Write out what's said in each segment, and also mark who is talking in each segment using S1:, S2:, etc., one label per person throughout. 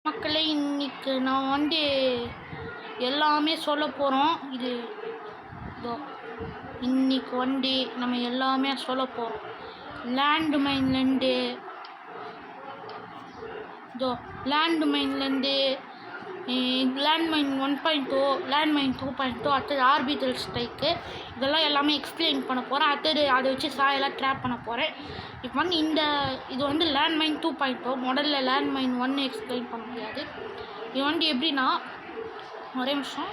S1: மக்களே, இன்னைக்கு நான் வந்து எல்லாமே சொல்ல போகிறோம். இதோ இன்னைக்கு வந்து நம்ம எல்லாமே சொல்ல போகிறோம். லேண்ட்மைன்லேருந்து லேண்ட்மைன் 1.0, லேண்ட்மைன் 2.0, அடுத்தது ஆர்பிட்டல் ஸ்ட்ரைக்கு, இதெல்லாம் எல்லாமே எக்ஸ்பிளைன் பண்ண போகிறேன். அடுத்தது அதை வச்சு சாயெல்லாம் ட்ராப் பண்ண போகிறேன். இப்போ வந்து இது வந்து லேண்ட்மைன் 2.0, முதல்ல லேண்ட்மைன் 1 எக்ஸ்பிளைன் பண்ண முடியாது. இது வந்து எப்படின்னா, ஒரே நிமிஷம்.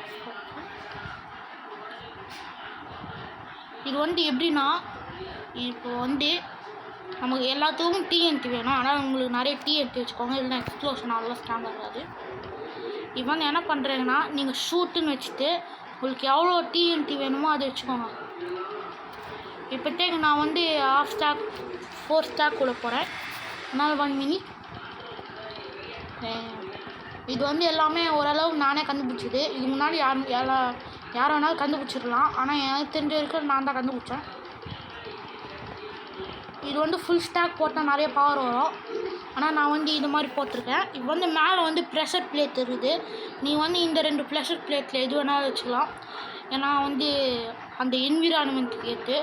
S1: இது வந்து எப்படின்னா, இப்போ வந்து நமக்கு எல்லாத்துக்கும் டிஎன்டி வேணும். ஆனால் உங்களுக்கு நிறைய டிஎன்டி வச்சுக்கோங்க, இல்லைன்னா எக்ஸ்ப்ளோஷன் அவ்வளோ ஸ்ட்ராங்காக இருக்காது. இப்போ வந்து என்ன பண்ணுறீங்கன்னா, நீங்கள் ஷூட்டுன்னு வச்சுட்டு உங்களுக்கு எவ்வளோ டிஎன்டி வேணுமோ அதை வச்சுக்கோங்க. இப்போதைக்கு நான் வந்து 1/2 ஸ்டாக் 4 ஸ்டாக் கூட போகிறேன். அதனால் 1 மினிட். இது வந்து எல்லாமே ஓரளவு நானே கண்டுபிடிச்சிது. இதுக்கு முன்னாடி யார் வேணாலும் கண்டுபிடிச்சிடலாம். ஆனால் எனக்கு தெரிஞ்ச வரைக்கும் நான் தான் கண்டுபிடிச்சேன். இது வந்து ஃபுல் ஸ்டாக் போட்டால் நிறைய பவர் வரும். ஆனால் நான் வந்து இது மாதிரி போட்டிருக்கேன். இப்போ வந்து மேலே வந்து ப்ரெஷர் பிளேட் இருக்குது. நீ வந்து இந்த 2 ப்ரெஷர் பிளேட்டில் எது வேணாலும் வச்சுக்கலாம். ஏன்னா வந்து அந்த என்விரான்மெண்ட்டுக்கு ஏற்று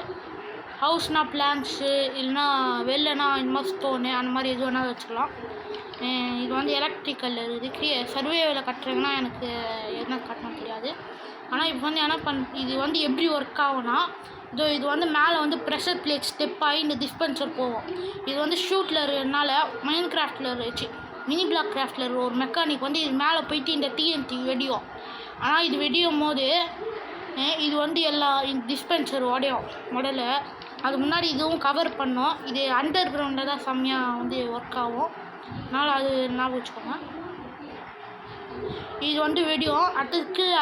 S1: ஹவுஸ்னால் பிளான்ட்ஸு, இல்லைனா வெளிலனா இந்த மாதிரி ஸ்டோனு, அந்த மாதிரி எது வேணாலும் வச்சுக்கலாம். இது வந்து எலக்ட்ரிக்கல் இருக்குது. சர்வேவில் கட்டுறீங்கன்னா எனக்கு என்ன கட்டணும் தெரியாது. ஆனால் இப்போ வந்து இது வந்து எப்படி ஒர்க் ஆகும்னா, இது வந்து மேலே வந்து ப்ரெஷர் பிளேட் ஸ்டெப் ஆகி இந்த டிஸ்பென்சர் போகும். இது வந்து ஷூட்லனால மைன் கிராஃப்டில் வச்சு மினி பிளாக் கிராஃப்டில் ஒரு மெக்கானிக் வந்து இது மேலே போயிட்டு இந்த டிஎன்டி வெடியும். ஆனால் இது வெடியும் போது இது வந்து இந்த டிஸ்பென்சர் உடையும் முதல்ல. அது முன்னாடி இதுவும் கவர் பண்ணோம். இது அண்டர் கிரவுண்டில் தான் செம்மையாக வந்து ஒர்க் ஆகும். அதனால் அது ஞாபகம் வச்சுக்கோங்க. இது வந்து வெடியும்.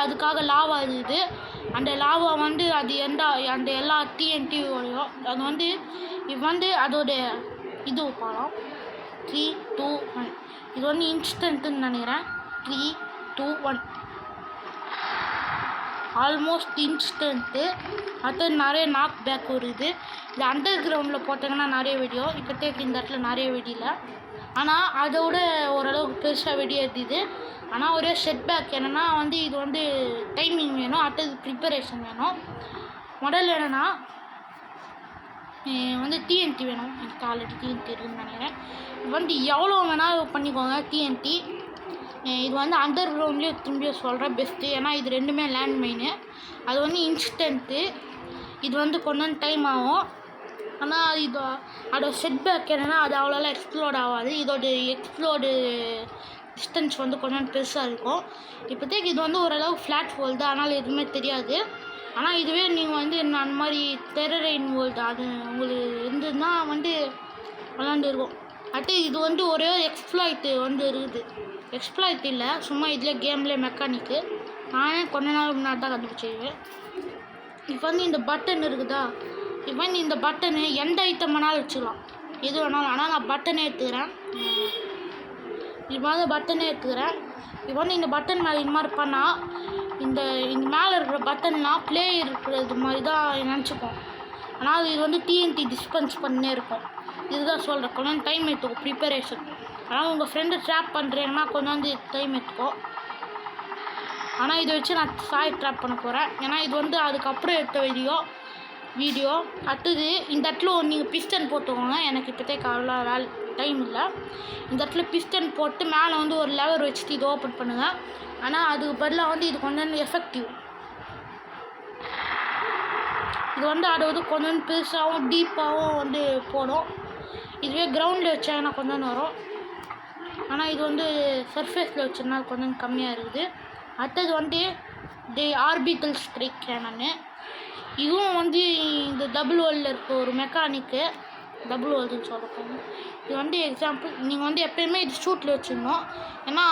S1: அதுக்காக லாவா இருக்குது. அந்த லாவா வந்து அது அந்த எல்லா டிஎன்டியும் உடையும். அது வந்து இது வந்து அதோட இது பாலம் 3, 2, 1. இது வந்து இன்ஸ்டன்ட்டுன்னு நினைக்கிறேன். 3, 2, 1 ஆல்மோஸ்ட் இன்ஸ்டன்ட்டு. அடுத்தது நிறைய நாக் பேக் வருது. இது அண்டர் கிரவுண்டில் போட்டிங்கன்னா நிறைய வெடியும். இப்போதைக்கு இந்த இடத்துல நிறைய வெடியில. ஆனால் அதோட ஓரளவுக்கு பெருசாக வெடி ஏற்றிது. ஆனால் ஒரே செட் பேக் என்னென்னா வந்து இது வந்து டைமிங் வேணும். அடுத்தது ப்ரிப்பரேஷன் வேணும். முதல்ல என்னென்னா வந்து டிஎன்டி வேணும். எனக்கு ஆல்ரெடி டிஎன்டி இருக்குதுன்னு நினைக்கிறேன். இது வந்து எவ்வளோ வேணால் பண்ணிக்கோங்க டிஎன்டி. இது வந்து அண்டர் கிரவுண்ட்லேயே திரும்பியும் சொல்கிறேன் பெஸ்ட்டு. ஏன்னா இது ரெண்டுமே லேண்ட் மைனு. அது வந்து இன்ஸ்டன்ட்டு. இது வந்து கொஞ்சம் டைம் ஆகும். ஆனால் அதோட செட் பேக் என்னென்னா அது அவ்வளோலாம் எக்ஸ்ப்ளோர்ட் ஆகாது. இதோட எக்ஸ்ப்ளோர்டு டிஸ்டன்ஸ் வந்து கொஞ்சம் பெருசாக இருக்கும். இப்போதைக்கு இது வந்து ஓரளவு ஃப்ளாட் வேர்ல்டு, அதனால் எதுவுமே தெரியாது. ஆனால் இதுவே நீங்கள் வந்து அந்த மாதிரி டெரரைன் வேர்ல்டு அது உங்களுக்கு இருந்ததுன்னா வந்து விளாண்டு இருக்கும். அடுத்து இது வந்து ஒரே எக்ஸ்ப்ளாய்ட்டு வந்து இருக்குது. எக்ஸ்ப்ளாய்ட் இல்லை, சும்மா இதில் கேம்லேயே மெக்கானிக்கு. நானே கொஞ்ச நாள் முன்னாடி தான் கண்டுபிடிச்சிருவேன். இப்போ வந்து இந்த பட்டன் இருக்குதா, இப்போ வந்து இந்த பட்டனு எந்த ஐட்டம் வேணாலும் வச்சுக்கலாம், எது வேணாலும். ஆனால் நான் பட்டனே எடுத்துக்கிறேன். இப்போ வந்து பட்டனே எடுத்துக்கிறேன். இப்போ வந்து இந்த பட்டன் மேலே இந்த மாதிரி பண்ணால் இந்த மேலே இருக்கிற பட்டன்லாம் ப்ளே இருக்கிறது மாதிரி தான் நினச்சிப்போம். ஆனால் இது வந்து டிஎன்டி டிஸ்பென்ஸ் பண்ணே இருக்கும். இதுதான் சொல்கிறேன், கொஞ்சம் டைம் எடுத்துக்கும் ப்ரிப்பரேஷன். ஆனால் உங்கள் ஃப்ரெண்டு ட்ராப் பண்ணுறீங்கன்னா கொஞ்சம் வந்து டைம் எடுத்துக்கும். ஆனால் இதை வச்சு நான் சாய் ட்ராப் பண்ண போகிறேன். ஏன்னா இது வந்து அதுக்கப்புறம் எடுத்த வீடியோ. அடுத்தது இந்த இடத்துல நீங்கள் பிஸ்டன் போட்டுக்கோங்க. எனக்கு இப்போதைக்கு அவ்வளோ டைம் இல்லை. இந்த இடத்துல பிஸ்டன் போட்டு மேலே வந்து ஒரு லெவர் வச்சுட்டு இது ஓப்பன் பண்ணுங்கள். ஆனால் அதுக்கு பதிலாக வந்து இது கொஞ்சம் எஃபெக்டிவ். இது வந்து அதை வந்து கொஞ்சம் பெருசாகவும் டீப்பாகவும் வந்து போடும். இதுவே கிரவுண்டில் வச்சாங்கன்னா கொஞ்சம் வரும். ஆனால் இது வந்து சர்ஃபேஸில் வச்சதுனா கொஞ்சம் கம்மியாக இருக்குது. அடுத்தது வந்து ஆர்பிட்டல் ஸ்ட்ரைக் கேனனு. இதுவும் வந்து இந்த டபுள் வேர்ல்டில் இருக்க ஒரு மெக்கானிக்கு. டபுள் வேர்ல்டுன்னு சொல்லப்போங்க. இது வந்து எக்ஸாம்பிள் நீங்கள் வந்து எப்போயுமே இது ஷூட்டில் வச்சுருந்தோம். ஏன்னா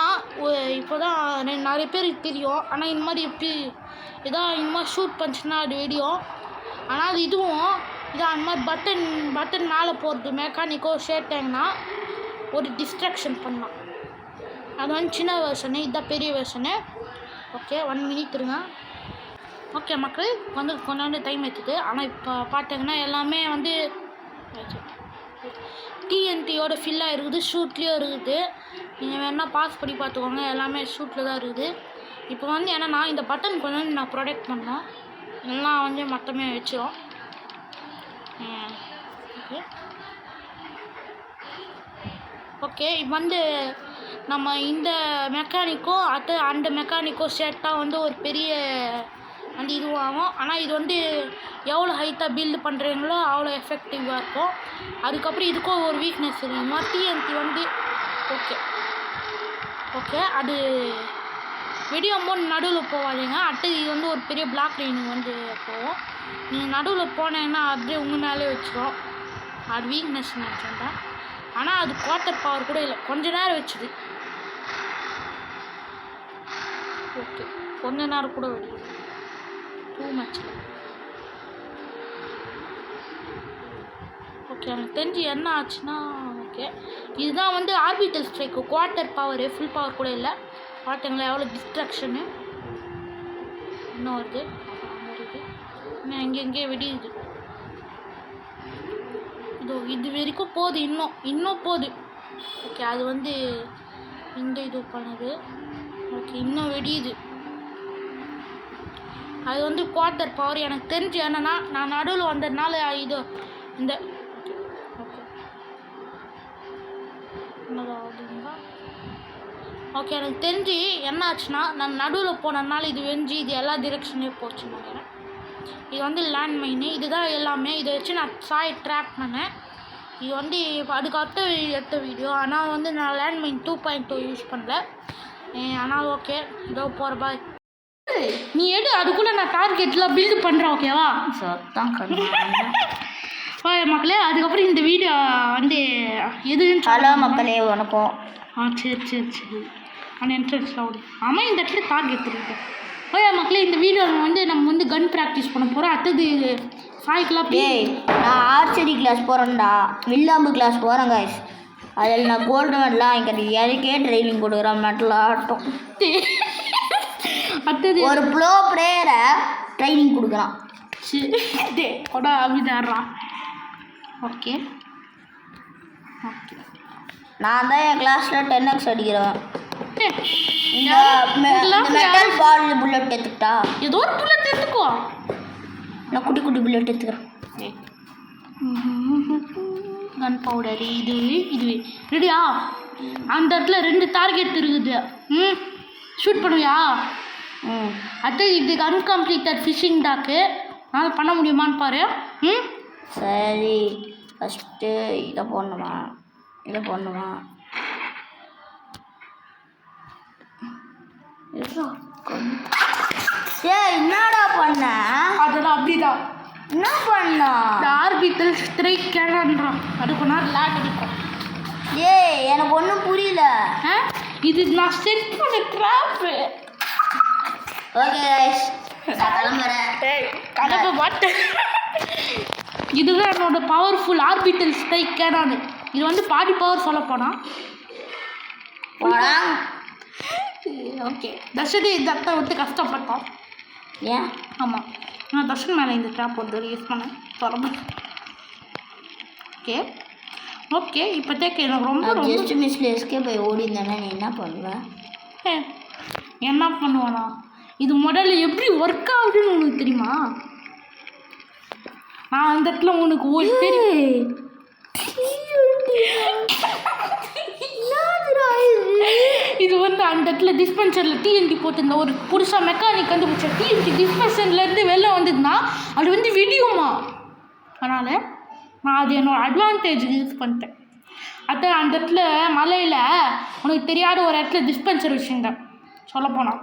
S1: இப்போ தான் நிறைய பேருக்கு தெரியும். ஆனால் இந்த மாதிரி இந்த மாதிரி ஷூட் பண்ணிச்சுன்னா அது வெடியும். ஆனால் இதுவும் அந்த மாதிரி பட்டன் மேலே போகிறது மெக்கானிக்கோ ஷேட்டாங்கன்னா ஒரு டிஸ்ட்ராக்ஷன் பண்ணலாம். அது வந்து சின்ன வெர்ஷனு, இதுதான் பெரிய வெர்ஷனு. ஓகே, 1 மினிட் இருங்க. ஓகே மக்கள், வந்து கொஞ்சம் டைம் எடுத்துது. ஆனால் இப்போ பார்த்தீங்கன்னா எல்லாமே வந்து டிஎன்டியோட ஃபில்லாக இருக்குது, ஷூட்லேயும் இருக்குது. நீங்கள் வேணால் பாஸ் பண்ணி பார்த்துக்கோங்க, எல்லாமே ஷூட்டில் தான் இருக்குது. இப்போ வந்து என்னென்னா இந்த பட்டன் கொஞ்சம் நான் ப்ரொடெக்ட் பண்ணோம், எல்லாம் வந்து மொத்தமே வச்சிடும். ஓகே ஓகே இப்போ வந்து நம்ம இந்த மெக்கானிக்கும் அந்த மெக்கானிக்கும் சேர்த்தால் வந்து ஒரு பெரிய வந்து இதுவாகும். ஆனால் இது வந்து எவ்வளோ ஹைட்டாக பில்டு பண்ணுறீங்களோ அவ்வளோ எஃபெக்டிவாக இருக்கும். அதுக்கப்புறம் இதுக்கும் ஒரு வீக்னஸ் இருக்குமா, டிஎன்டி வந்து ஓகே ஓகே அது வெடியும்போது நடுவில் போகாதீங்க. அடுத்தது இது வந்து ஒரு பெரிய பிளாக் லைனிங் வந்து போகும். நீங்கள் நடுவில் போனீங்கன்னா அப்படியே உங்கள் மேலே வச்சிடும். அது வீக்னஸ் நினச்சேன். ஆனால் அது குவார்ட்டர் பவர் கூட இல்லை, கொஞ்ச நேரம் வச்சுது. ஓகே கொஞ்ச நேரம் கூட வெடியும், டூ மச். ஓகே எனக்கு தெரிஞ்சு என்ன ஆச்சுன்னா ஓகே இதுதான் வந்து orbital strike. Quarter power full power கூட இல்லை. பாட்டுங்களா எவ்வளோ டிஸ்ட்ராக்ஷனு இன்னும் வருது. இன்னும் எங்கெங்கே வெடியுது. இது வரைக்கும் போகுது, இன்னும் போகுது. ஓகே அது வந்து இந்த இது பண்ணுது. ஓகே இன்னும் வெடியுது. அது வந்து குவார்ட்டர் பவர். எனக்கு தெரிஞ்சு என்னன்னா நான் நடுவில் வந்ததுனால இது இந்த ஓகே என்னதாகுதுங்களா. ஓகே எனக்கு தெரிஞ்சு என்ன ஆச்சுன்னா நான் நடுவில் போனதுனால இது வெஞ்சு இது எல்லா டிரெக்ஷன்லேயும் போச்சுன்னு நினைக்கிறேன். இது வந்து லேண்ட் மைனு, இதுதான் எல்லாமே. இதை வச்சு நான் சாய் ட்ராப் பண்ணேன். இது வந்து அதுக்கு எடுத்த வீடியோ. ஆனால் வந்து நான் லேண்ட் மைன் 2.2 யூஸ் பண்ணல. ஆனால் ஓகே இதோ போகிற பாய் நீ எடு, அதுக்குள்ளே நான் டார்கெட்லாம் பில்டு பண்ணுறேன். ஓகேவா
S2: சத்தான்
S1: மக்களே. அதுக்கப்புறம் இந்த வீடியோ வந்து எதுன்னு
S2: ஹலோ மக்களே வணக்கம்.
S1: சரி சரி சரி ஆனால் என்ட்ரன்ஸ் ஆகுது. ஆமாம் இந்த இடத்துல டார்கெட் இருக்கு. மக்களே இந்த வீடியோவில் வந்து நம்ம வந்து கன் ப்ராக்டிஸ் பண்ண போகிறோம். அடுத்தது சாய்க்கெலாம்
S2: நான் ஆர்ச்சரி கிளாஸ் போகிறேன்டா, வில்லாம்பு கிளாஸ் போகிறேன் காய்ஸ். அதில் நான் கோல்டு மெடலாம் எனக்கு எனக்கே ட்ரைனிங் கொடுக்குறேன். மெட்டல் ஆட்டம்
S1: அடுத்தது
S2: ஒரு ப்ளோ பிளேயரை ட்ரைனிங் கொடுக்குறான்.
S1: சரி கொடா அப்படிதாடுறான். ஓகே ஓகே
S2: நான் தான் என் கிளாஸில் 10x அடிக்கிறேன். இந்த மெட்டல் பால் புல்லட் எடுத்துக்கிட்டா
S1: ஏதோ ஒரு புல்லட் எடுத்துக்கோ.
S2: நான் குட்டி குட்டி புல்லட் எடுத்துக்கிறேன்.
S1: கன் பவுடர் இது ரெடியா? அந்த இடத்துல 2 டார்கெட் இருக்குது. ஷூட் பண்ணுவியா? அடுத்து இதுக்கு அன்கம்ப்ளீட்டட் ஃபிஷிங் டாக்கு அதனால் பண்ண முடியுமான்னு பாரு.
S2: சரி ஃபஸ்ட்டு இதை போடணுமா என்னடா பண்ண?
S1: அதெல்லாம் அப்படிதான்.
S2: என்ன பண்ணா?
S1: ஆர்பிட்டல் ஸ்ட்ரைக் கேனான்றான். அது கொஞ்ச நேரம் லேக் அடிக்கும்.
S2: எனக்கு ஒன்றும் புரியல.
S1: இது நான் செட் பண்ண ட்ராப்பு.
S2: ஓகே கைஸ் நான் கிளம்புறேன்.
S1: கிளம்ப மாட்டேன். இதுதான் என்னோட பவர்ஃபுல் ஆர்பிட்டல் ஸ்ட்ரைக் கேனானு. இது வந்து பாதி பவர் சொல்ல போனால் ஓகே தர்ஷனி இந்த இடத்த விட்டு கஷ்டப்பட்டோம்.
S2: ஏன்?
S1: ஆமாம் நான் தர்ஷன் மேலே இந்த ட்ராப் வந்து யூஸ் பண்ணேன் சொல்ல. ஓகே ஓகே இப்போதைக்கு எனக்கு ரொம்ப
S2: ஜஸ்ட் மிஸ்ல எஸ்கே போய் ஓடி இருந்தானே நீ என்ன பண்ணுவேன்?
S1: என்ன பண்ணுவானா? இது முதல்ல எப்படி ஒர்க் ஆகுதுன்னு உனக்கு தெரியுமா? நான் அந்த இடத்துல உனக்கு இது வந்து அந்த இடத்துல டிஸ்பென்சரில் டிஎன்டி போட்டிருந்த ஒரு புதுசாக மெக்கானிக் வந்து பிடிச்ச டிஎன்டி டிஸ்பென்சர்லேருந்து வெளில வந்ததுன்னா அது வந்து வெடியுமா. அதனால் நான் அது என்னோடய அட்வான்டேஜுக்கு யூஸ் பண்ணிட்டேன். அதான் அந்த இடத்துல மலையில் உனக்கு தெரியாத ஒரு இடத்துல டிஸ்பென்சர் வச்சுருந்தேன் சொல்லப்போனால்.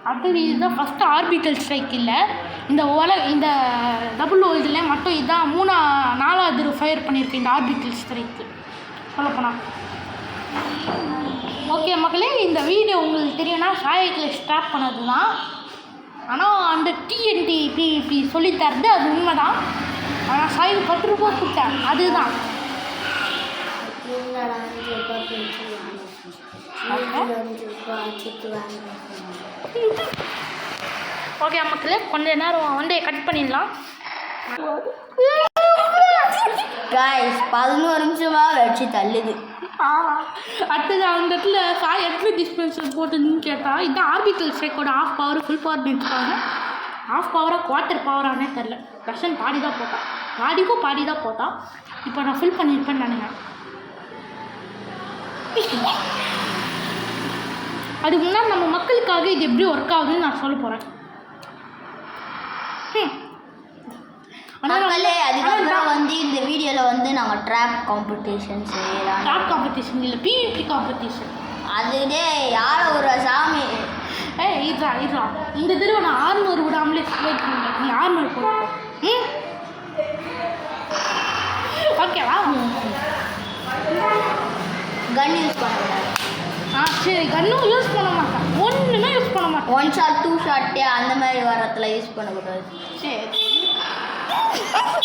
S1: அடுத்தது இதுதான் ஃபஸ்ட்டு ஆர்பிட்டல் ஸ்ட்ரைக். இல்லை இந்த டபுள் இதில் மட்டும் இதுதான் 4வது ஃபயர் பண்ணியிருக்கேன் இந்த ஆர்பிட்டல் ஸ்ட்ரைக்கு சொல்லப்போனால். ஓகே மக்களே இந்த வீடியோ உங்களுக்கு தெரியும்னா சாயத்தில் ஸ்டாப் பண்ணது தான். ஆனால் அந்த டிஎன்டி இப்படி சொல்லித்தரது அது உண்மை தான். ஆனால் சாய்க்கு 10 ரூபா கொடுத்தேன் அதுதான். ஓகே மக்களே கொஞ்ச நேரம் வந்து கட் பண்ணிடலாம்.
S2: காய்ஸ் 11 நிமிஷமாக வச்சு தள்ளுது.
S1: அடுத்தது அந்த இடத்துல சாய் எத்தனை டிஸ்பென்சர் போட்டுன்னு கேட்டால் இதான் ஆர்பிட்டல் ஸ்ட்ரைக்கோட ஆஃப் பவர் ஃபுல் பவர் நினச்சிப்பாங்க. ஆஃப் பவராக குவார்ட்டர் பவரானே தெரில. ரஷன் பாடி தான் போட்டான், பாடிக்கும் பாடி தான் போட்டான். இப்போ நான் ஃபில் பண்ணியிருப்பேன்னு நினைக்கிறேன். அதுக்கு முன்னாடி நம்ம மக்களுக்காக இது எப்படி ஒர்க் ஆகுதுன்னு நான் சொல்ல போகிறேன்.
S2: மக்களே அதுக்கப்புறம் வந்து இந்த வீடியோவில் வந்து நாங்கள் ட்ராப் காம்படிஷன் செய்யலாம்.
S1: ட்ராப் காம்படிஷன் இல்லை, பிவிபி காம்படிஷன்.
S2: அதுதே யார ஒரு சாமி.
S1: இதுரா இந்த தடவை நான் 600 விடாமலே ஸ்லேட் பண்ணுறேன். நீ 600 போடுவோம். ஓகேவா?
S2: கன் யூஸ் பண்ணக்கூடாது.
S1: சரி, கன்னும் யூஸ் பண்ண மாட்டேன், ஒன்றுமே யூஸ் பண்ண மாட்டேன்.
S2: 1 ஷாட் 2 ஷாட்டு அந்த மாதிரி வரத்துல யூஸ் பண்ணக்கூடாது.
S1: சரி,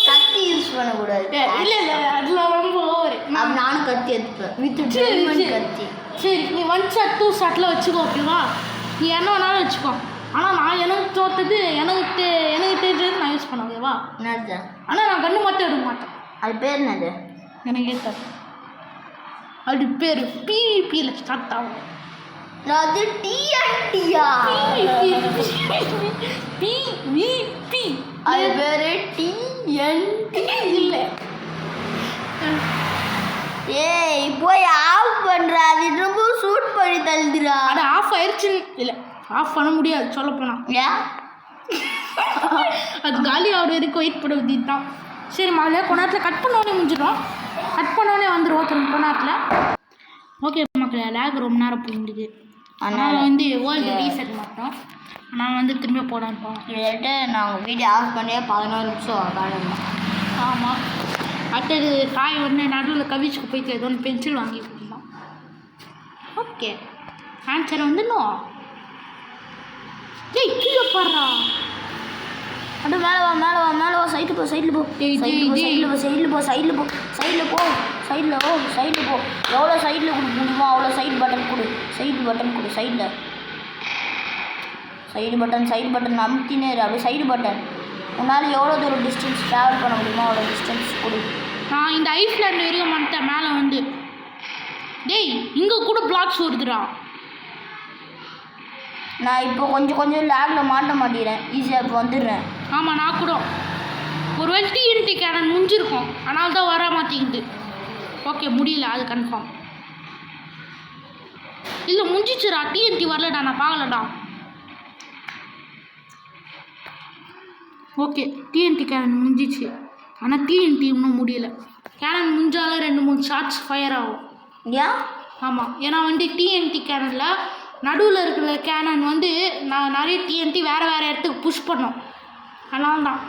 S2: கத்தி யூஸ் பண்ணக்கூடாது.
S1: இல்லை அதில் ரொம்ப ஓவர்.
S2: நானும் கத்தி எடுத்துப்பேன் வித் டைமண்ட் கத்தி.
S1: சரி, நீ 1 ஷாட் 2 ஷாட்டில் வச்சுக்கோ, ஓகேவா? நீ என்ன வேணாலும் வச்சுக்கோ. ஆனால் நான் எனக்கு தோற்றது எனக்கு தெரிஞ்சது நான் யூஸ் பண்ண, ஓகேவா?
S2: என்னது?
S1: ஆனால் நான் கன்று மட்டும் எடுக்க மாட்டேன்.
S2: அது பேர் என்னது?
S1: எனக்கு ஏற்றாது. அது பேர் பிவிபியில் ஸ்டார்ட் ஆகும்.
S2: அது டிஎன்டியா?
S1: பிவிபி
S2: அது பேர் டிஎன்டி
S1: இல்லை.
S2: ஏய் போய் ஆஃப் பண்ணுற, அது ரொம்ப சூட் பண்ணி தள்ளுதுடா.
S1: அது ஆஃப் ஆயிடுச்சுன்னு இல்லை, ஆஃப் பண்ண முடியாது சொல்லப்போனால்.
S2: ஏன்?
S1: அது காலி ஆகிற வரைக்கும் வெயிட் பண்ண வேண்டியது தான். சரி, முதல்ல கொஞ்ச நேரத்தில் கட் பண்ணோடனே முடிஞ்சிடும். கட் பண்ணோடனே வந்துடுவோம் கொஞ்ச நேரத்தில். ஓகே மக்களே, லேக் ரொம்ப நேரம் போயிடுது. அதனால் வந்து வேர்ல்டு ரீசெட் மாட்டோம். நான் வந்து திரும்ப போடான்னு போவோம்.
S2: கிட்டத்தட்ட நாங்கள் வீடியோ ஆஃப் பண்ணியே 11 நிமிஷம் காணும்.
S1: ஆமாம். அடுத்தது சாய் வந்து நடுவில் கவிச்சுக்கு போயிட்டு ஏதோ ஒன்று பென்சில் வாங்கி கொடுத்தான். ஓகே, ஆன்சர் வந்துடணும். ஏய் கீழே பாடுறா.
S2: அட மேலே வா மேலே வா மேலே வா. சைடில் போ சைடில் போ சைடில் போ சைடில் போ சைடில் போ சைடில் போ சைடில் போ சைடில் போ. எவ்வளோ சைடில் கொடுக்க முடியுமோ அவ்வளோ சைடு பட்டன் கொடு. சைடில் சைடு பட்டன் அமுத்தினே இரு. அப்படியே சைடு பட்டன். உன்னால் எவ்வளோ தூரம் டிஸ்டன்ஸ் ட்ராவல் பண்ண முடியுமோ அவ்வளோ டிஸ்டன்ஸ் கொடு.
S1: நான் இந்த ஐஸ்லாண்ட் வரைக்கும் வந்துட்டேன். மேலே வந்து டேய் இங்கே கூட பிளாக்ஸ் வருதுடா.
S2: நான் இப்போ கொஞ்சம் லேக்கில் மாட்ட மாட்டேறேன். ஈஸியாக இப்போ வந்துடுறேன்.
S1: ஆமாம், நான் கூட ஒரு வேளை டிஎன்டி கேனன் முடிஞ்சிருக்கோம், ஆனால் தான் வர மாட்டேங்குது. ஓகே, முடியல, அது கன்ஃபார்ம் இல்லை. முடிஞ்சிச்சுடா, டிஎன்டி வரலடா, நான் பார்க்கலடா. ஓகே, டிஎன்டி கேனன் முடிஞ்சிச்சு, ஆனால் டிஎன்டி இன்னும் முடியல. கேனன் முடிஞ்சாலும் 2-3 ஷாட்ஸ் ஃபயர் ஆகும்.
S2: ஏன்?
S1: ஆமாம், ஏன்னா வந்து டிஎன்டி கேனனில் நடுவில் இருக்கிற கேனன் வந்து நான் நிறைய டிஎன்டி வேறு இடத்துக்கு புஷ் பண்ணோம். அதனால தான்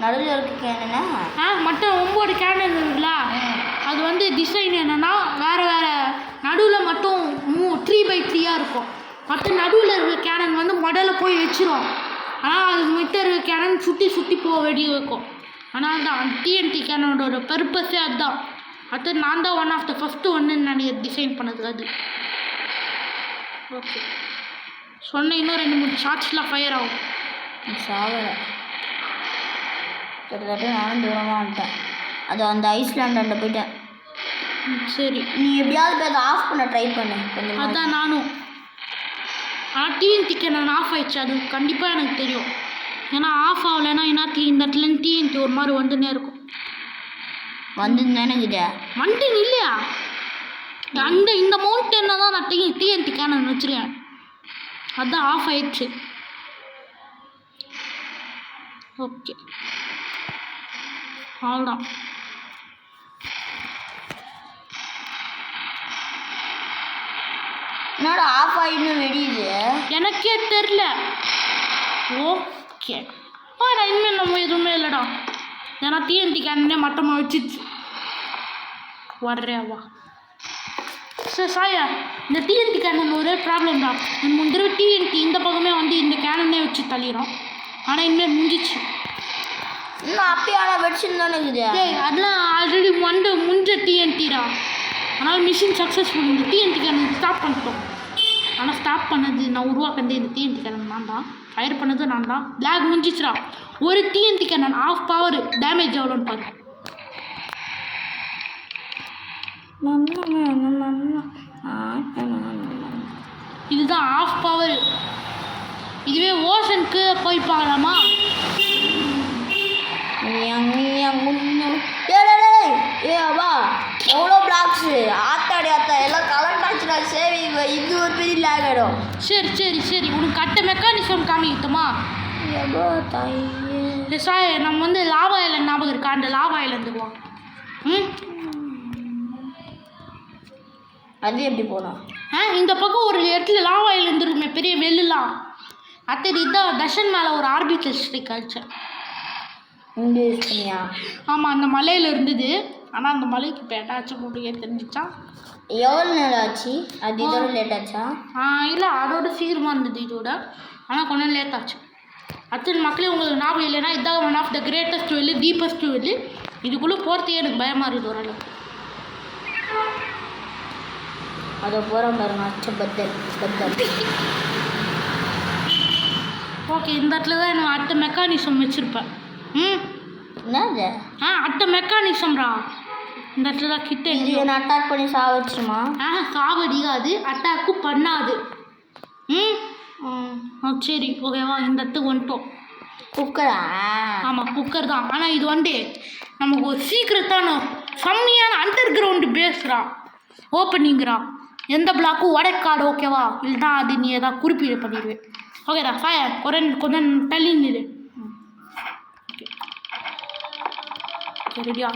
S2: நடுவில் இருக்க கேனனா
S1: மற்ற 9 கேனன் இருக்குல்ல, அது வந்து டிசைன் என்னென்னா வேறு நடுவில் மட்டும் 3x3 இருக்கும். மற்ற நடுவில் இருக்கிற கேனன் வந்து முதல்ல போய் வச்சிரும். ஆனால் அது மித்த இருக்கிற கேனன் சுற்றி போக வெடி வைக்கும். ஆனால் தான் அந்த டிஎன்டி கேனனோட பர்பஸே அதுதான். அது நான் தான் ஒன் ஆஃப் த ஃபஸ்ட்டு நான் டிசைன் பண்ணது அது. ஓகே, சொன்ன இன்னும் 2-3 ஷாட்ஸ்லாம் ஃபயர் ஆகும்.
S2: சாகலை. கிட்டத்தட்ட நானும் தூரமாக வந்துட்டேன். அது அந்த ஐஸ்லாண்டாண்ட போயிட்டேன்.
S1: சரி,
S2: நீ எப்படியாவது போய் அதை ஆஃப் பண்ண ட்ரை பண்ணு கொஞ்சம்.
S1: அதான் நானும். டிஎன்டி கேனன் ஆஃப் ஆயிடுச்சு, அது கண்டிப்பாக எனக்கு தெரியும். ஏன்னா ஆஃப் ஆகலைன்னா என்ன இந்த இடத்துலேருந்து டிஎன்டி ஒரு மாதிரி வந்துன்னே இருக்கும்.
S2: வந்துருந்தேனுங்கிட்ட
S1: வந்துட்டு இல்லையா? இந்த மவுண்டனில் தான் நான் டிஎன்டி கேனன் வச்சுருக்கேன். அதுதான் ஆஃப் ஆயிடுச்சு. ஓகே, அவ்வளோதான்.
S2: என்னோட ஆஃப் ஆகின்னு வெடியுது,
S1: எனக்கே தெரில. ஓகே, நான் இனிமேல் நம்ம எதுவுமே இல்லைடா. ஏன்னா டிஎன்டி கேனனே மட்டமாக வச்சிச்சு. வர்றேவா சரி சாயா, இந்த டிஎன்டி கேனன் ஒரே ப்ராப்ளம் தான். முன் தடவை டிஎன்டி இந்த பக்கமே வந்து இந்த கேனனே வச்சு தள்ளிடும். ஆனால் இனிமேல் முடிஞ்சிச்சு.
S2: இன்னும் அப்பயே ஆனால் வெடிச்சுன்னு இருக்குது.
S1: அதெல்லாம் ஆல்ரெடி முடிஞ்ச டிஎன்டிடா. அதனால் மிஷின் சக்ஸஸ்ஃபுல். இந்த டிஎன்டி கேனன் ஸ்டாப் பண்ணிட்டோம். ஆனால் ஸ்டாப் பண்ணது நான் உருவாக்குறது இந்த டிஎன்டி கேனன் நான் தான். ஃபயர் பண்ணது நான் தான். பிளாக் முடிஞ்சிச்சுடா. ஒரு TNT cannon of power damage எவ்வளோன்னு பாரு. இதுதான் ஆஃப் பவர். இதுவே ஓஷனுக்கு போய் பார்க்கலாமா?
S2: ஏவா எவ்வளோ பிளாக்ஸு ஆத்தாடி ஆத்தா எல்லாம் கலர் ஆச்சுடா. சேவிங் இது ஒரு பெரிய லேக் ஆகிடும்.
S1: சரி சரி சரி, உனக்கு கட்ட மெக்கானிசம் காமிக்கிட்டுமா?
S2: எவ்வளோ தாயே
S1: சாய், நம்ம வந்து லாவா ஐலண்ட் ஞாபகம் இருக்கா? அந்த லாவா ஐலண்டுக்கு வா.
S2: அது எப்படி போனோம்?
S1: இந்த பக்கம் ஒரு இடத்துல லாவா ஐலண்ட் இருக்குமே, பெரிய வெள்ளுலாம். அத்தடி இதான் தர்ஷன் மேலே ஒரு ஆர்பிட்டல் ஸ்ட்ரைக் ஆயிடுச்சேன்.
S2: இங்கே யூஸ் பண்ணியா?
S1: ஆமாம், அந்த மலையில் இருந்தது. ஆனால் அந்த மலைக்கு இப்போ எட்டாச்சும் போட்டு தெரிஞ்சிச்சா?
S2: எவ்வளோ நேரம் ஆச்சு? அது இதோட லேட் ஆச்சா?
S1: இல்லை, அதோட சீக்கிரமாக இருந்தது இதோட. ஆனால் கொஞ்சம் லேட் ஆச்சு. அத்தனை மக்களே, உங்களுக்கு ஞாபகம் இல்லைன்னா இதான் one of the greatest well, deepest well. இதுக்குள்ளே போகிறதுக்கே எனக்கு பயமாக இருக்குது ஓரளவுக்கு.
S2: அதை போகிற பாருங்க, அச்ச பத்தல்.
S1: ஓகே, இந்த இடத்துல தான் எனக்கு அடுத்த மெக்கானிசம் வச்சுருப்பேன்.
S2: என்னது?
S1: அடுத்த மெக்கானிசம்ரா. இந்த இடத்துல தான் கிட்ட
S2: இது அட்டாக் பண்ணி சாவச்சிருமா?
S1: சாவடிக்காது, அட்டாக்கும் பண்ணாது. சரி ஓகேவா, இந்த இடத்துக்கு வந்துட்டோம்.
S2: குக்கரா?
S1: ஆமாம், குக்கர் தான். ஆனால் இது வந்து நமக்கு ஒரு சீக்கிரத்தான செம்மையான அண்டர் கிரவுண்டு பேஸ்ரா, ஓப்பனிங்கிறா. எந்த பிளாக்கும் உடைக்காடு, ஓகேவா? இல்லைனா அது நீ எதாவது குறிப்பீடு பண்ணிடுவேன். ஓகேடா, கொஞ்சம் தள்ளி நிறு. ரெடியா?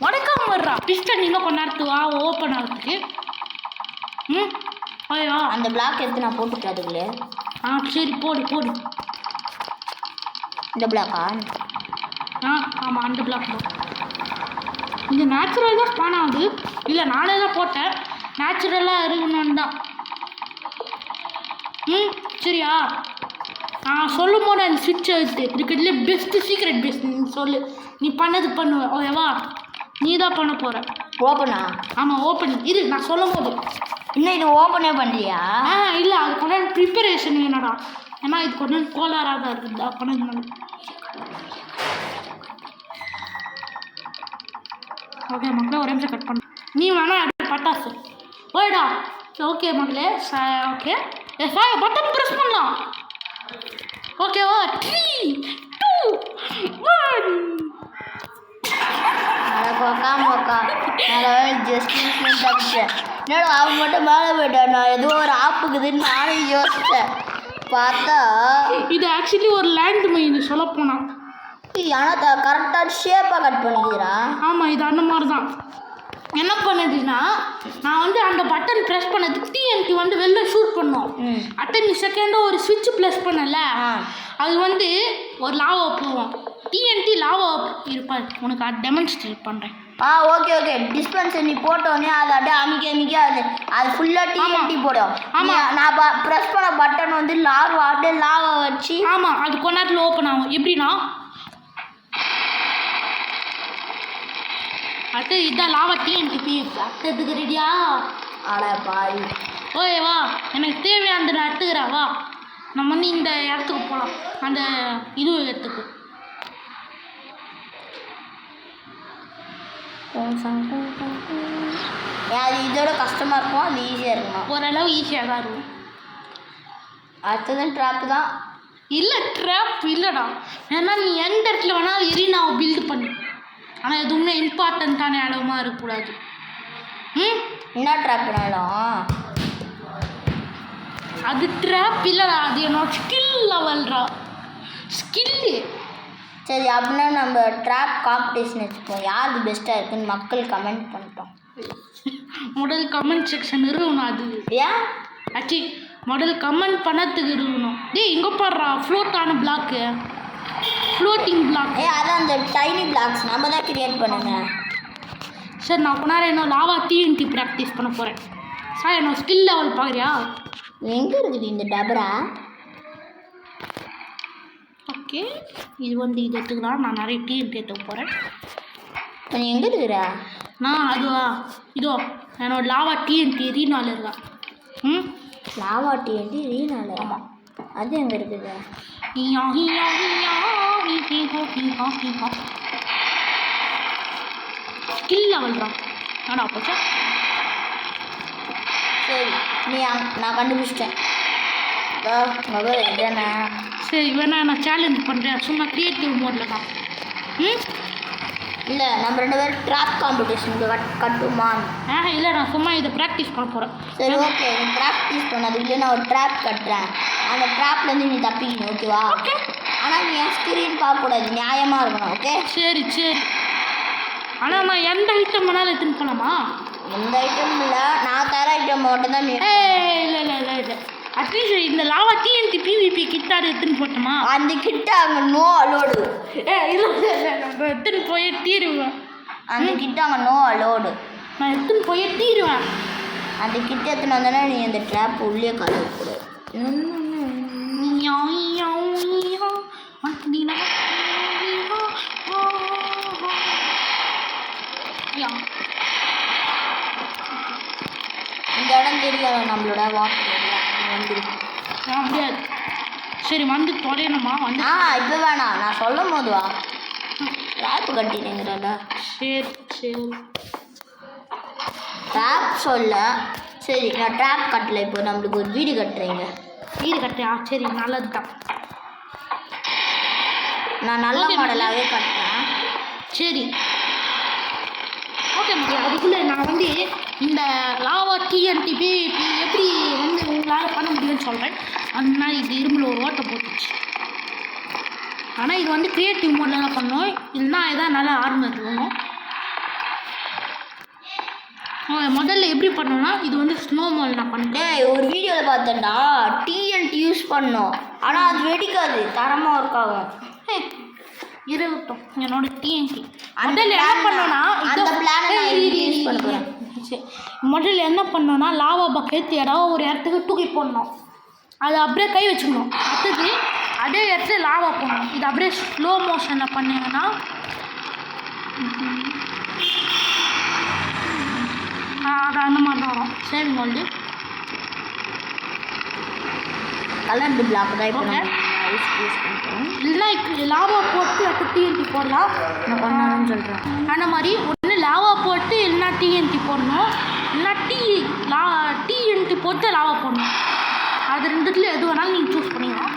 S1: உடைக்காம வர்றா. பிஸ்டன் இன்னும் கொஞ்ச நேரத்துவா ஓப்பன் ஆகுறதுக்கு. ஓகேவா?
S2: அந்த பிளாக் எடுத்து நான் போட்டுட்டேன் அதுக்குள்ளே.
S1: சரி, போடு.
S2: இந்த பிளாக்கா?
S1: ஆமாம், அந்த பிளாக் தான். இந்த நேச்சுரல் தான் ஸ்பான் ஆகுது. இல்லை, நானே தான் போட்டேன். நேச்சுரலாக இருக்கணும்னு தான். சரியா? சொல்லும் போது அந்த சுவிட்ச் எடுத்து இருக்கிறதுல பெஸ்ட்டு சீக்ரெட் பெஸ்ட் நீ சொல்லு. நீ பண்ணது பண்ணுவேன், ஓகேவா? நீ தான் பண்ண போகிற.
S2: ஓப்பனா? ஆமாம்,
S1: ஓப்பன். இது நான் சொல்லும் போது.
S2: இன்னும் இது ஓப்பனே பண்ணலையா?
S1: இல்லை, அது கொஞ்சம் ப்ரிப்பரேஷன் என்னடா. ஏன்னா இது கொஞ்சம் கோளாராக தான் இருக்குதா பண்ணது. ஓகே மக்களே, ஒரே நிமிஷம் கட் பண்ண. நீ வேணா அடுத்து பட்டாசு ஓய்டா. ஓகே மக்களே, ஓகே சாய் பட்டன் ப்ரெஸ் பண்ணலாம். ஓகேவா? 3, 2, 1.
S2: என்னடா அவன் மட்டும் மேலே போயிட்டான். நான் ஏதோ ஒரு ஆப்புக்குதுன்னு நானும் யோசித்தேன். பார்த்தா
S1: இது ஆக்சுவலி ஒரு லேண்ட் மைன் சொல்ல போனால்.
S2: ஆனால் கரெக்டாக ஷேப்பாக கட் பண்ணிக்கிறான்.
S1: ஆமாம், இது அந்த மாதிரி தான். என்ன பண்ணுதுன்னா, நான் வந்து அந்த பட்டன் ப்ரெஸ் பண்ணதுக்கு டிஎன்டி வந்து வெளில ஷூட் பண்ணோம். அத்தனை செகண்டாக ஒரு சுவிட்ச் ப்ரெஸ் பண்ணல, அது வந்து ஒரு லாவா போவோம். டிஎன்டி லாவா இருப்பார். உனக்கு அது டெமான்ஸ்ட்ரேட் பண்ணுறேன்.
S2: ஓகே. டிஸ்பென்சர் நீ போட்டோன்னே அது அப்படியே அமைக்க அது ஃபுல்லாக டிஎன்டி போடும். ஆமாம், நான் ப்ரெஸ் பண்ண பட்டன் வந்து லாவா வச்சு.
S1: ஆமாம், அது கொஞ்ச நேரத்தில் ஓப்பன் ஆகும். எப்படின்னா, அடுத்து இதான் லாவா டிஎன்டி பீஸ். அடுத்ததுக்கு ரெடியா?
S2: பாய்.
S1: ஓகேவா? எனக்கு தேவையானது நான் எடுத்துக்கிறா. வா, நம்ம வந்து இந்த இடத்துக்கு போகலாம். அந்த இது இடத்துக்கு.
S2: அது இதோட கஷ்டமாக இருக்கும், அது ஈஸியாக இருக்கும்.
S1: ஓரளவு ஈஸியாக தான் இருக்கும்.
S2: அடுத்தது ட்ராப்பு தான்.
S1: இல்லை, ட்ராப் இல்லைடா. ஏன்னா நீ எந்த இடத்துல வேணாலும் எரினாவை பில்டு பண்ணு. ஆனால் எதுவுமே இம்பார்ட்டண்ட்டான இடமா இருக்கக்கூடாது.
S2: என்ன ட்ராப் பண்ணாலும்
S1: அது ட்ராப் இல்லைடா, அது என்னோட ஸ்கில் லெவல்ரா. ஸ்கில்லு.
S2: சரி, அப்படின்னா நம்ம ட்ராப் காம்படிஷன் வச்சுப்போம். யாருக்கு பெஸ்ட்டாக இருக்குன்னு மக்கள் கமெண்ட் பண்ணிட்டோம்.
S1: முதல் கமெண்ட் செக்ஷன் இருக்கணும். அது
S2: ஏன்
S1: ஆச்சு? முதல் கமெண்ட் பண்ணத்துக்கு இருக்கணும். இங்கே பாடுறா, ஃப்ளோட்டான பிளாக்கு, ஃப்ளோட்டிங் பிளாக்.
S2: அதான் அந்த டைனி பிளாக்ஸ் நம்ம தான் கிரியேட் பண்ணுங்க.
S1: சரி, நான் கொஞ்ச நேரம் என்ன லாவா டிஎன்டி ப்ராக்டிஸ் பண்ண போகிறேன். சார், என்னோட ஸ்கில் லெவல் பார்க்குறியா?
S2: எங்கே இருக்குது இந்த டபரா?
S1: ஓகே, இது வந்து இது எடுத்துக்கலாம். நான் நிறைய டிஎன்டி எடுத்துக்க போகிறேன்.
S2: நீ எங்கே இருக்கிற?
S1: நான் அதுவா, இதோ என்னோட லாவா டிஎன்டி ரீனால இருக்கா.
S2: லாவா டிஎன்டி ரீனால? ஆமாம். அது எங்கே இருக்குது?
S1: ஸ்கில் லெவல் தான் ஆனால் போச்சா.
S2: சரி நான் கண்டுபிடிச்சிட்டேன். என்னண்ணா
S1: சரி வேணா நான் சேலஞ்ச் பண்ணுறேன் சும்மா க்ரியேட்டிவ் மோடில் தான்.
S2: இல்லை நம்ம 2 பேரும் ட்ராப் காம்படிஷனுக்கு கட்டுமா?
S1: இல்லை நான் சும்மா இதை ப்ராக்டிஸ் பண்ண போகிறேன்.
S2: சரி ஓகே நீ ப்ராக்டிஸ் பண்ணதுக்கு நான் ஒரு ட்ராப் கட்டுறேன். அந்த ட்ராப்லேருந்து நீ தப்பிக்கணும் ஓகேவா?
S1: ஓகே.
S2: ஆனால் நீ என் ஸ்க்ரீன் பார்க்கக்கூடாது, நியாயமாக இருக்கணும். ஓகே
S1: சரி சரி. ஆனால் நான் எந்த ஐட்டம் வேணாலும் எடுத்துன்னு போகலாமா?
S2: எந்த ஐட்டம் இல்லை, நான் தர ஐட்டம் மட்டும் தான்.
S1: இல்லை இல்லை இல்லை இல்லை அட்லீஸ்ட் இந்த லாவா டிஎன்டி பிவிபி கிட்டார் எடுத்துன்னு போட்டோமா?
S2: அந்த கிட்ட அங்கே நோ அலோடு.
S1: இல்லை நம்ம எடுத்துன்னு போய் தீருவேன்.
S2: அந்த கிட்ட அங்கே நோ அலோடு.
S1: நான் எடுத்துன்னு போய் தீருவேன்.
S2: அந்த கிட்ட எடுத்துன்னு வந்தோன்னா நீ அந்த ட்ராப் உள்ளே கலக்கூடாது. இந்த இடம் தெரியாது நம்மளோட வாட்டர்
S1: முடியாது. சரி வந்து தொலையணுமா? வந்து
S2: இப்போ வேணாம், நான் சொல்லும் போது வா. ட்ராப் கட்டினேங்கிறல.
S1: சரி சரி
S2: ட்ராப் சொல்ல. சரி நான் ட்ராப் கட்டல. இப்போ நம்மளுக்கு ஒரு வீடு கட்டுறீங்க.
S1: வீடு கட்டுறியா? சரி நல்லது தான்.
S2: நான் நல்ல மாடலாகவே கட்டுறேன்.
S1: சரி ஓகே மதி. அதுக்குள்ளே நான் வந்து இந்த லாவா டிஎன்டி பிவிபி எப்படி வந்து உங்களால் பண்ண முடியும்னு சொல்கிறேன். ஆனால் இது இரும்பில் ஒரு ஓட்டை போட்டுச்சு. ஆனால் இது வந்து க்ரியேட்டிவ் மோடில் தான் பண்ணோம். இல்லைன்னா இதான் நல்லா ஆர்மர் வேணும். முதல்ல எப்படி பண்ணோன்னா இது வந்து ஸ்னோ மால் நான் பண்ணேன்.
S2: ஒரு வீடியோவில் பார்த்தேன்டா டிஎன்டி யூஸ் பண்ணோம். ஆனால் அது வெடிக்காது, தரமாக இருக்காகும்.
S1: இருக்கட்டும் என்னோட டிஎன்டி. முதல்ல என்ன பண்ணோன்னா முதல்ல என்ன பண்ணோன்னா லாவா பக்கெட் இடம் ஒரு இடத்துக்கு தூக்கி போடணும். அது அப்படியே கை வச்சுக்கணும். அடுத்தது அதே இடத்துல லாவா போடணும். இது அப்படியே ஸ்லோ மோஷனில் பண்ணிங்கன்னா அது அந்த மாதிரி தான் வரும். சேம் மோல்டு
S2: கலர்டு பிளாக் தான். இப்போ
S1: இல்லைனா லாவா போட்டு அடுத்து டிஎன்டி போடலாம்.
S2: நான் பண்ணணும்னு சொல்கிறேன்.
S1: அந்த மாதிரி ஒன்று லாவா போட்டு இல்லைனா டிஎன்டி போடணும். இல்லைனா டிஎன்டி போட்டு லாவா போடணும். அது ரெண்டுத்துல எது வேணாலும் நீங்கள் சூஸ் பண்ணிக்கலாம்.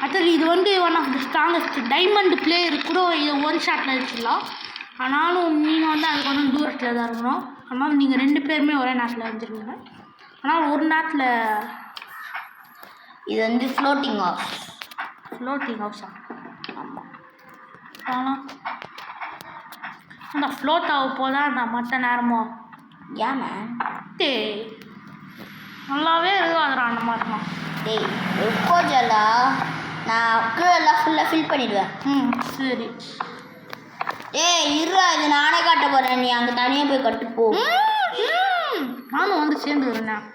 S1: அடுத்தது இது வந்து one of the strongest diamond player கூட இதை ஒன் ஷாட்டில் அடிச்சிடலாம். ஆனாலும் நீங்கள் வந்து அது கொஞ்சம் தூரத்தில் தான் இருக்கணும். அதனால் நீங்கள் 2 பேருமே ஒரே நேரத்தில் அடிச்சிருக்கீங்க. ஆனால் ஒரு நேரத்தில்
S2: இது வந்து ஃப்ளோட்டிங் ஹவுஸ்.
S1: ஃப்ளோட்டிங் ஹவுஸா? ஆமாம். ஆனால் அந்த ஃப்ளோட் ஆக போதான் நான் மற்ற நேரமோ
S2: ஏன்னா
S1: நல்லாவே இருக்காதுடா அந்த மாதிரிலாம்.
S2: டேய் எப்போ ஜல்லா நான் கீழெல்லாம் ஃபுல்லாக ஃபில் பண்ணிடுவேன்.
S1: சரி
S2: இருடா இது நானே கட்ட போகிறேன். நீ அங்கே தனியாக போய் கட்டுப்போ.
S1: நானும் வந்து சேர்ந்து வரேன்.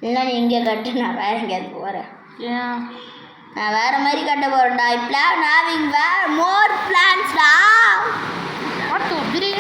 S2: இல்லை நீ இங்கே கட்டு, நான் வேறு எங்கேயாவது போகிறேன்.
S1: ஏன்
S2: நான் வேறு மாதிரி கட்ட போகிறேன்டா. ஐ பிளான் ஹேவிங் மோர் பிளான்ஸ்டா.
S1: வாட் பிரி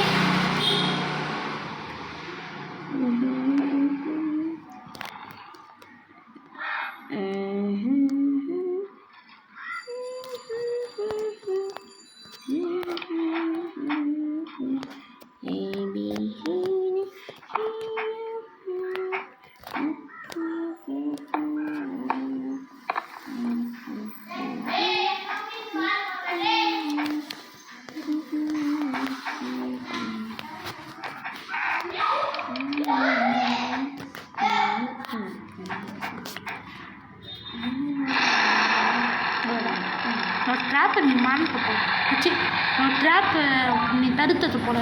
S1: ட்ராப்பை நீ மானிக்க போச்சு. ட்ராப்பை நீ தடுத்தது போல.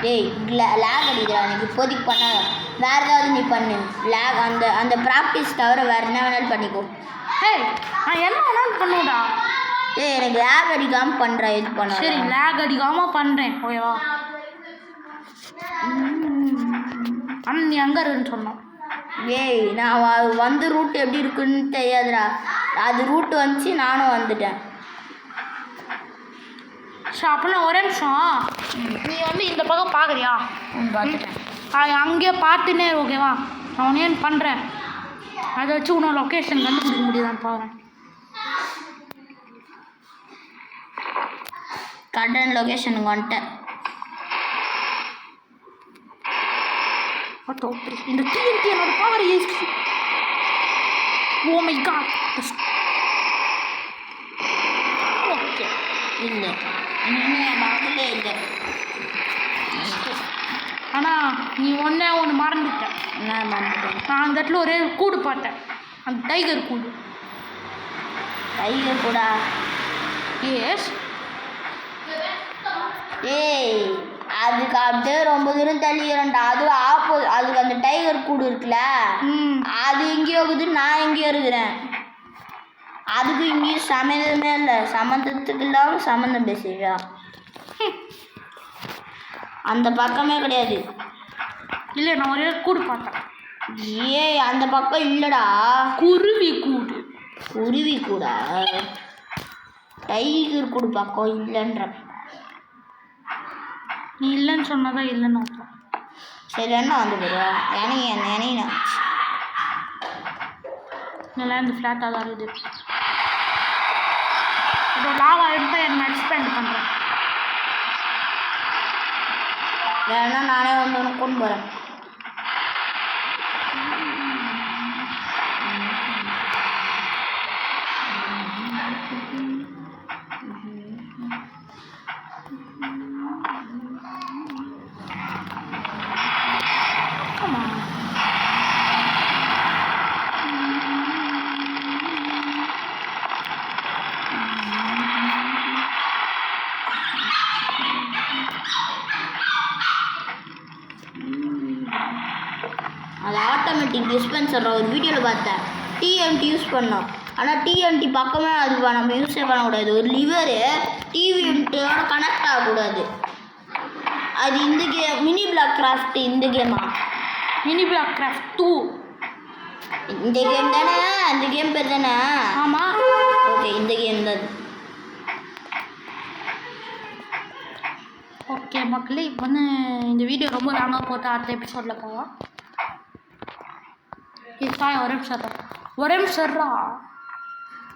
S2: டேய் லேக் அடிக்கிறா. எனக்கு இப்போதைக்கு பண்ணாத, வேறு ஏதாவது நீ பண்ணு. லேக் அந்த ப்ராக்டிஸ் தவிர வேறு என்ன வேணாலும் பண்ணிக்கோ.
S1: நான் என்ன வேணாலும் பண்ணுடா.
S2: எனக்கு லேக் அடிக்காமல் பண்ணுறேன். எது பண்ண?
S1: சரி லேக் அடிக்காமல் பண்ணுறேன் ஓகேவா? ஆனால் நீ எங்கே இருக்குன்னு சொன்னோம்.
S2: நான் வந்து ரூட் எப்படி இருக்குன்னு தெரியாதுடா. அது ரூட் வந்துச்சு, நானும் வந்துட்டேன்.
S1: ஸோ அப்படின்னா ஒரே நிமிஷம் நீ வந்து இந்த பக்கம் பார்க்குறியா?
S2: பார்த்துட்டேன்.
S1: அங்கேயே பார்த்துனே ஓகேவா? நான் ஒன்று ஏன் பண்ணுறேன், அதை வச்சு உன்னோட லொக்கேஷன் கண்டுபிடிக்க முடியுதான்னு பாருங்க.
S2: கடன் லொகேஷனுக்கு வந்துட்டேன்.
S1: இந்த டிஎன்டி என்னோட power use. Oh my God. Okay
S2: இல்லை இன்னும் என் பக்கத்துலேயே இல்லை.
S1: ஆனால் நீ ஒன்று மறந்துட்ட.
S2: என்ன மறந்துட்டேன்?
S1: நான் அந்த இடத்துல ஒரே கூடு பார்த்தேன், அந்த டைகர் கூடு.
S2: டைகர் கூடா?
S1: எஸ்.
S2: ஏய் அதுக்கு அப்படியே ரொம்ப தூரம் தள்ளிக்கிறேன்டா. அதுக்கு அந்த டைகர் கூடு இருக்குல்ல, அது எங்கேயோ இருக்குது, நான் எங்கேயோ இருக்கிறேன். அதுக்கு இங்கேயும் சம்மந்தமே இல்லை. சம்மந்தத்துக்கு இல்லாமல் சம்மந்தம் பேசுகிறா. அந்த பக்கமே கிடையாது.
S1: இல்லை நான் ஒரே கூடு பார்த்தேன்.
S2: ஏய் அந்த பக்கம் இல்லைடா.
S1: குருவி கூடு.
S2: குருவி கூடா? டைகர் கூடு பக்கம் இல்லைன்ற.
S1: நீ இல்லைன்னு சொன்னதான் இல்லைன்னு அர்த்தம்.
S2: சரி என்ன வந்து போடுவா? இணையினா
S1: இதெல்லாம் இந்த ஃப்ளாட்டாக தான் இருக்குது. இப்போ லாவா எடுத்து என்ன எக்ஸ்பேண்ட் பண்ணுறேன்.
S2: வேணா நானே வந்து உனக்கு கொண்டு போகிறேன். அது ஆட்டோமேட்டிக் டிஸ்பென்சர் ஒரு வீடியோவில் பார்த்தேன். டிஎன்டி யூஸ் பண்ணோம். ஆனால் டிஎன்டி பக்கமே அது நம்ம யூஸே பண்ணக்கூடாது. ஒரு லிவரு டிவிஎம்டியோட கனெக்ட் ஆகக்கூடாது. அது இந்த கேம் மினி பிளாக் கிராஃப்ட். இந்த கேமா?
S1: Mini block craft 2.
S2: இந்த கேம் தானே? அந்த கேம் பேர் தானே?
S1: ஆமாம்.
S2: ஓகே இந்த கேம் தான்.
S1: ஓகே மக்களே, இப்போ வந்து இந்த வீடியோ ரொம்ப லாங்காக போட்டு அடுத்த எபிசோடில் போவோம். இது ஒரே நிமிஷம்.